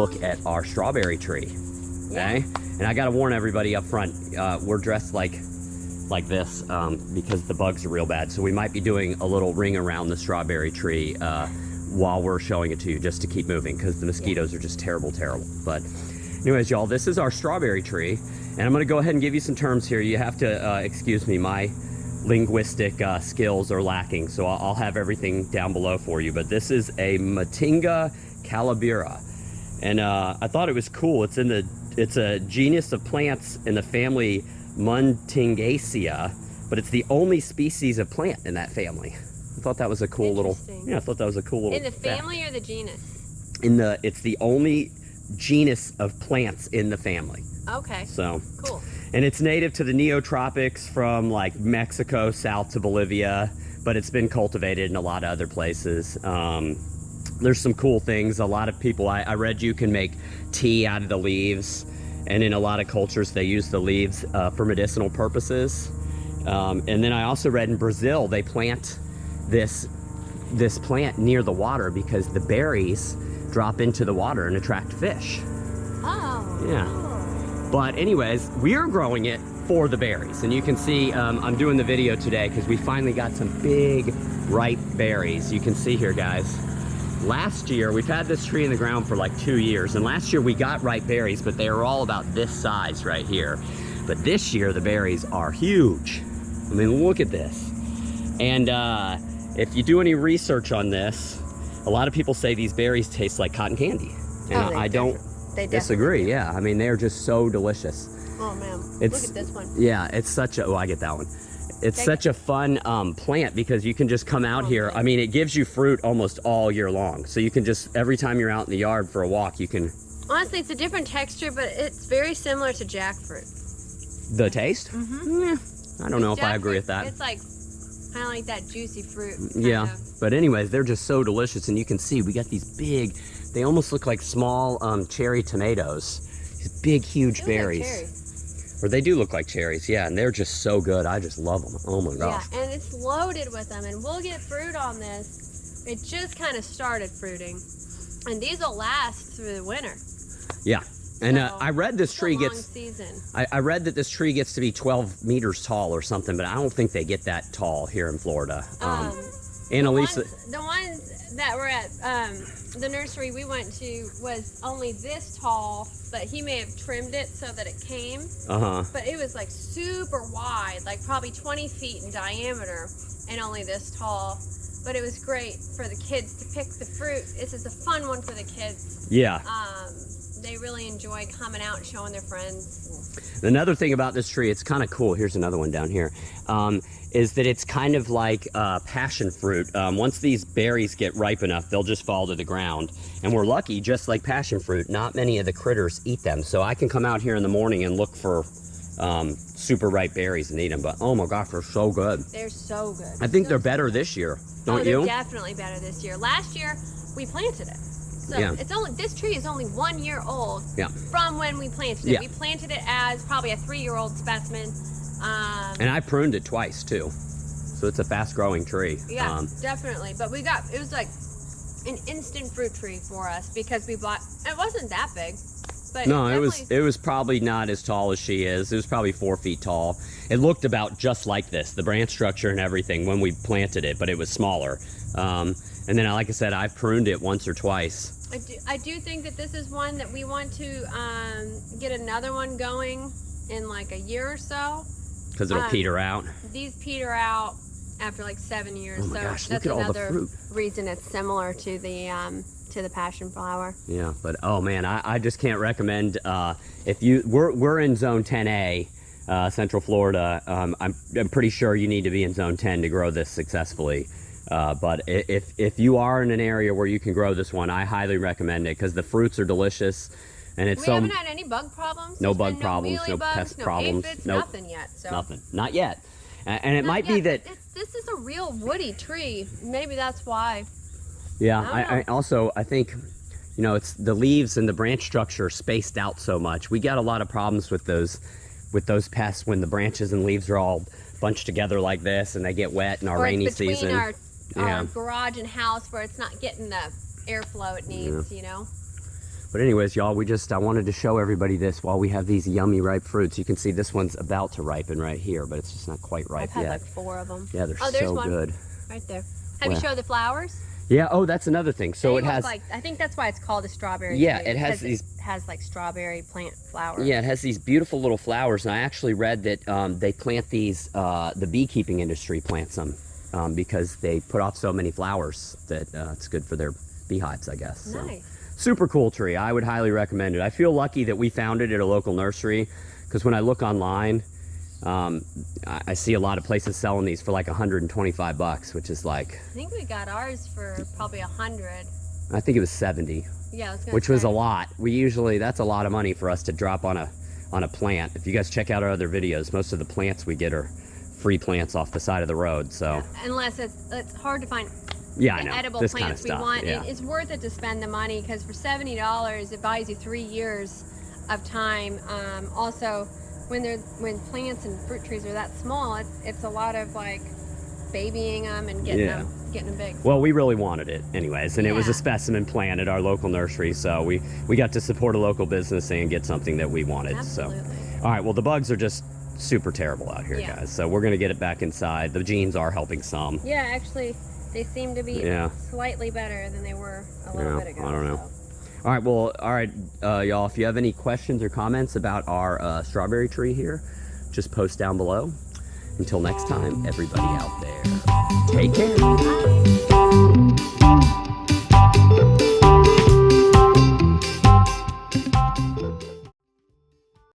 look at our strawberry tree. Okay, and I gotta warn everybody up front, we're dressed like this because the bugs are real bad. So we might be doing a little ring around the strawberry tree while we're showing it to you, just to keep moving, because the mosquitoes are just terrible. But anyways, y'all, this is our strawberry tree, and I'm gonna go ahead and give you some terms here. You have to excuse me, my linguistic skills are lacking, so I'll have everything down below for you. But this is a Matinga calabira, and I thought it was cool. It's a genus of plants in the family Muntingaceae, but it's the only species of plant in that family. I thought that was a cool little. Yeah, I thought that was a cool little. In the family or the genus? It's the only genus of plants in the family. Okay. So cool. And it's native to the neotropics from like Mexico south to Bolivia, but it's been cultivated in a lot of other places. There's some cool things. A lot of people, I read you can make tea out of the leaves, and in a lot of cultures they use the leaves for medicinal purposes. And then I also read in Brazil they plant this plant near the water because the berries drop into the water and attract fish. Oh. Yeah. Cool. But anyways, we're growing it for the berries. And you can see, I'm doing the video today because we finally got some big, ripe berries. You can see here, guys. Last year, we've had this tree in the ground for like 2 years. And last year we got ripe berries, but they were all about this size right here. But this year, the berries are huge. I mean, look at this. And if you do any research on this, a lot of people say these berries taste like cotton candy. And I don't disagree. Yeah, I mean, they're just so delicious. Oh man, look at this one. Yeah, it's such a, oh, I get that one. It's such a fun plant because you can just come out here. I mean, it gives you fruit almost all year long. So you can just, every time you're out in the yard for a walk, you can. Honestly, it's a different texture, but it's very similar to jackfruit. The taste? Mm-hmm. I don't know if I agree with that. It's like, kind of like that juicy fruit. Yeah, but anyways, they're just so delicious. And you can see, we got these big, they almost look like small cherry tomatoes. These big, huge berries. Or they do look like cherries, yeah, and they're just so good. I just love them. Oh my gosh. Yeah, and it's loaded with them, and we'll get fruit on this. It just kind of started fruiting, and these will last through the winter. Yeah, and So, I read this tree it's a long gets. season. I read that this tree gets to be 12 meters tall or something, but I don't think they get that tall here in Florida. Annalisa. The ones that were at the nursery we went to was only this tall, but he may have trimmed it so that it came. But it was like super wide, like probably 20 feet in diameter and only this tall. But it was great for the kids to pick the fruit. This is a fun one for the kids. Yeah. They really enjoy coming out and showing their friends. Another thing about this tree, it's kind of cool. Here's another one down here. Is that it's kind of like passion fruit. Once these berries get ripe enough, they'll just fall to the ground. And we're lucky, just like passion fruit, not many of the critters eat them. So I can come out here in the morning and look for super ripe berries and eat them. But oh my gosh, they're so good. They're so good. I think they're better this year, don't you? They're definitely better this year. Last year, we planted it. So it's only, this tree is only 1 year old from when we planted it. We planted it as probably a 3-year-old specimen. And I pruned it twice too. So it's a fast growing tree. Yeah, definitely. But we got, it was like an instant fruit tree for us because we bought, it wasn't that big. But no, it was probably not as tall as she is. It was probably 4 feet tall. It looked about just like this, the branch structure and everything when we planted it, but it was smaller. And then, like I said, I've pruned it once or twice. I do think that this is one that we want to get another one going in like a year or so. Because it'll peter out. These peter out after like 7 years. Oh my gosh, that's look at all the another fruit. reason it's similar to the passion flower. Yeah, but oh man, I just can't recommend. If you we're in zone 10A, Central Florida. I'm pretty sure you need to be in zone 10 to grow this successfully. But if you are in an area where you can grow this one, I highly recommend it because the fruits are delicious, and it's we haven't had any bug problems. No bug problems, no pest problems, nothing yet. So. Nothing, not yet. And it might be that this is a real woody tree. Maybe that's why. Yeah, I think, you know, it's the leaves and the branch structure spaced out so much. We got a lot of problems with those pests when the branches and leaves are all bunched together like this and they get wet in our rainy season. Our garage and house where it's not getting the airflow it needs, you know. But anyways, y'all, I wanted to show everybody this while we have these yummy ripe fruits. You can see this one's about to ripen right here, but it's just not quite ripe I've had yet. like 4 of them. Yeah, they're there's so one good. right there. Have you showed the flowers? Yeah. Oh, that's another thing. So it has. Like, I think that's why it's called a strawberry. Yeah, tree, it has these. It has like strawberry plant flowers. Yeah, it has these beautiful little flowers, and I actually read that they plant these. The beekeeping industry plants them because they put off so many flowers that it's good for their beehives, I guess. So. Nice. Super cool tree. I would highly recommend it. I feel lucky that we found it at a local nursery because when I look online, I see a lot of places selling these for like $125, which is like. I think we got ours for probably 100. I think it was 70. Yeah, which was a lot. That's a lot of money for us to drop on a plant. If you guys check out our other videos, most of the plants we get are free plants off the side of the road. So yeah, unless it's hard to find. Yeah, I know. Edible this plants kind of stuff, we want. yeah. It's worth it to spend the money because for $70 it buys you 3 years of time. Also, when plants and fruit trees are that small, it's a lot of like babying them and getting them big. Well, we really wanted it anyways, and it was a specimen plant at our local nursery, so we got to support a local business and get something that we wanted. Absolutely. So, all right. Well, the bugs are just super terrible out here, guys. So we're gonna get it back inside. The genes are helping some. Yeah, actually. They seem to be slightly better than they were a little bit ago. I don't know. So. All right, well, y'all, if you have any questions or comments about our strawberry tree here, just post down below. Until next time, everybody out there, take care. Bye.